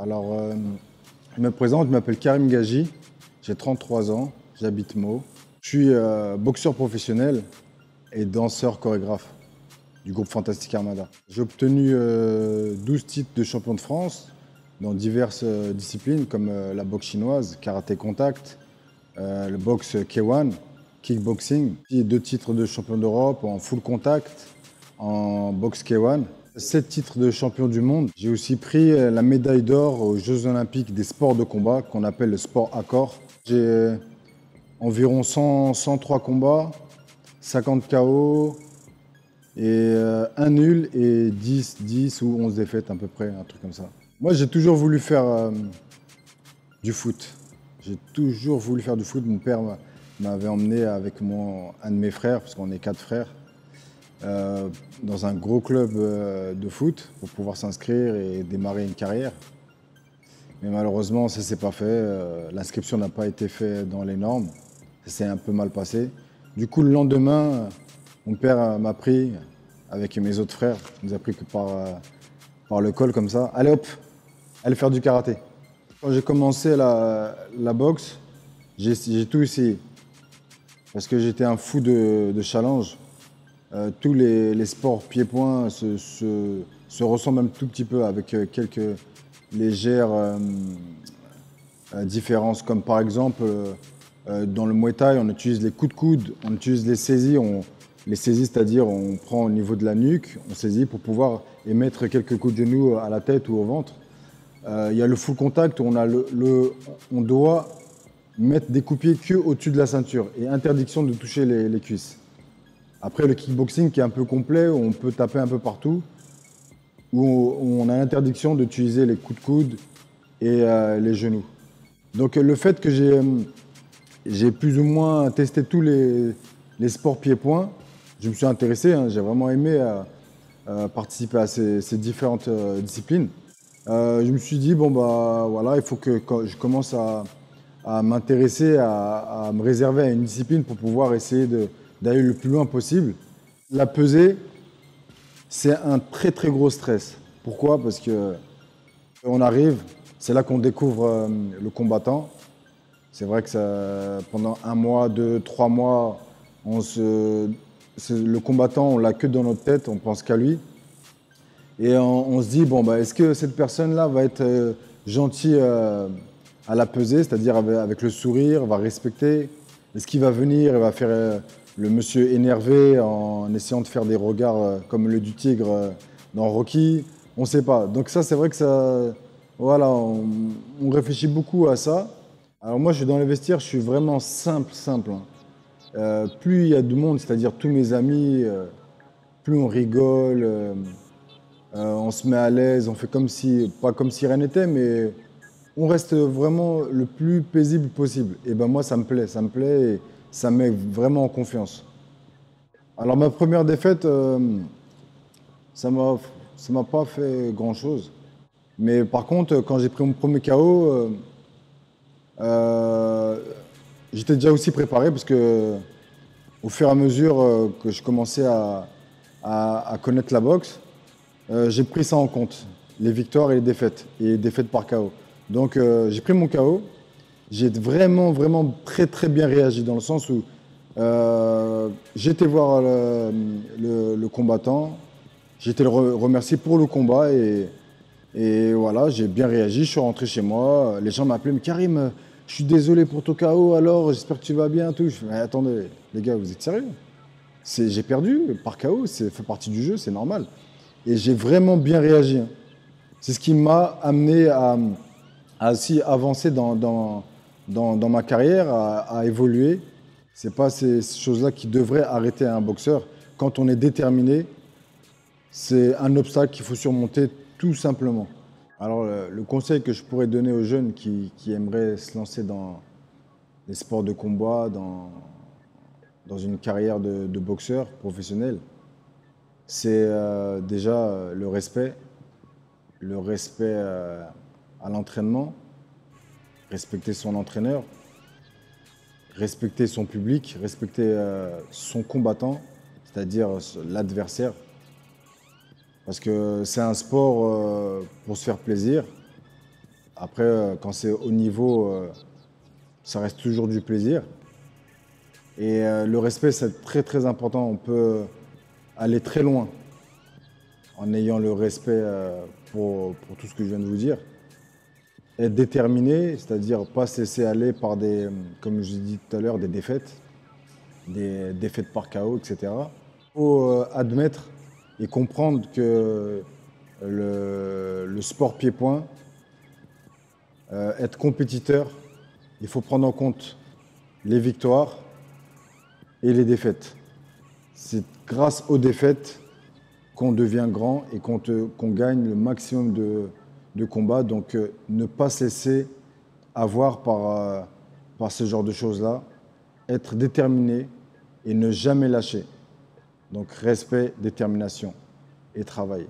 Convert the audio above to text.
Alors, je me présente, je m'appelle Karim Gaji, j'ai 33 ans, j'habite Meaux. Je suis boxeur professionnel et danseur chorégraphe du groupe Fantastic Armada. J'ai obtenu 12 titres de champion de France dans diverses disciplines comme la boxe chinoise, karaté contact, le boxe K1, kickboxing, et 2 titres de champion d'Europe en full contact, en boxe K1. 7 titres de champion du monde. J'ai aussi pris la médaille d'or aux Jeux Olympiques des sports de combat, qu'on appelle le sport à corps. J'ai environ 103 combats, 50 KO, et un nul et 10 ou 11 défaites à peu près, un truc comme ça. Moi, j'ai toujours voulu faire du foot. J'ai toujours voulu faire du foot. Mon père m'avait emmené avec un de mes frères, parce qu'on est 4 frères, dans un gros club de foot pour pouvoir s'inscrire et démarrer une carrière. Mais malheureusement, ça ne s'est pas fait. L'inscription n'a pas été faite dans les normes. Ça s'est un peu mal passé. Du coup, le lendemain, mon père m'a pris avec mes autres frères. Il nous a pris par le col comme ça. Allez hop, allez faire du karaté. Quand j'ai commencé la boxe, j'ai tout essayé. Parce que j'étais un fou de challenge. Tous les sports pieds-poings se ressemblent un tout petit peu avec quelques légères différences. Comme par exemple, dans le Muay Thai, on utilise les coups de coude, on utilise les saisies. Les saisies, c'est-à-dire on prend au niveau de la nuque, on saisit pour pouvoir émettre quelques coups de genoux à la tête ou au ventre. Il y a le full contact où on doit mettre des coups de pied qu'au-dessus de la ceinture et interdiction de toucher les cuisses. Après, le kickboxing qui est un peu complet, où on peut taper un peu partout, où on a l'interdiction d'utiliser les coups de coude et les genoux. Donc le fait que j'ai plus ou moins testé tous les sports pieds-poings, je me suis intéressé, hein, j'ai vraiment aimé participer à ces différentes disciplines. Je me suis dit, bon bah voilà, il faut que je commence à m'intéresser, à me réserver à une discipline pour pouvoir essayer d'aller le plus loin possible. La pesée, c'est un très très gros stress. Pourquoi? Parce que on arrive, c'est là qu'on découvre le combattant. C'est vrai que pendant 1 mois, 2, 3 mois, le combattant, on l'a que dans notre tête, on pense qu'à lui. Et on se dit, bon, bah, est-ce que cette personne-là va être gentille à la pesée, c'est-à-dire avec le sourire, va respecter? Est-ce qu'il va venir et va faire le monsieur énervé en essayant de faire des regards comme le du tigre dans Rocky? On ne sait pas. Donc ça, c'est vrai que ça, voilà, on réfléchit beaucoup à ça. Alors moi, je suis dans les vestiaires, je suis vraiment simple. Hein. Plus il y a de monde, c'est-à-dire tous mes amis, plus on rigole, on se met à l'aise, on fait pas comme si rien n'était, mais on reste vraiment le plus paisible possible. Et ben moi, ça me plaît et ça me met vraiment en confiance. Alors ma première défaite, ça m'a pas fait grand-chose. Mais par contre, quand j'ai pris mon premier KO, j'étais déjà aussi préparé parce que au fur et à mesure que je commençais à connaître la boxe, j'ai pris ça en compte, les victoires et les défaites par KO. Donc j'ai pris mon KO, j'ai vraiment très bien réagi dans le sens où j'ai été voir le combattant, j'ai été le remercier pour le combat et voilà, j'ai bien réagi, je suis rentré chez moi, les gens m'appelaient, mais Karim, je suis désolé pour ton KO alors, j'espère que tu vas bien, tout. Je fais, mais attendez, les gars, vous êtes sérieux? J'ai perdu par KO, ça fait partie du jeu, c'est normal. Et j'ai vraiment bien réagi. Hein. C'est ce qui m'a amené à aussi avancer dans ma carrière, à évoluer. Ce n'est pas ces choses-là qui devraient arrêter un boxeur. Quand on est déterminé, c'est un obstacle qu'il faut surmonter tout simplement. Alors, le conseil que je pourrais donner aux jeunes qui aimeraient se lancer dans les sports de combat, dans une carrière de boxeur professionnel, c'est déjà le respect à l'entraînement, respecter son entraîneur, respecter son public, respecter son combattant, c'est-à-dire l'adversaire. Parce que c'est un sport pour se faire plaisir. Après, quand c'est haut niveau, ça reste toujours du plaisir. Et le respect, c'est très très important. On peut aller très loin en ayant le respect pour tout ce que je viens de vous dire. Être déterminé, c'est-à-dire pas se laisser aller par des, comme je l'ai dit tout à l'heure, des défaites par KO, etc. Il faut admettre et comprendre que le sport pied-point, être compétiteur, il faut prendre en compte les victoires et les défaites. C'est grâce aux défaites qu'on devient grand et qu'on gagne le maximum de combats. Donc ne pas se laisser avoir par ce genre de choses-là. Être déterminé et ne jamais lâcher. Donc respect, détermination et travail.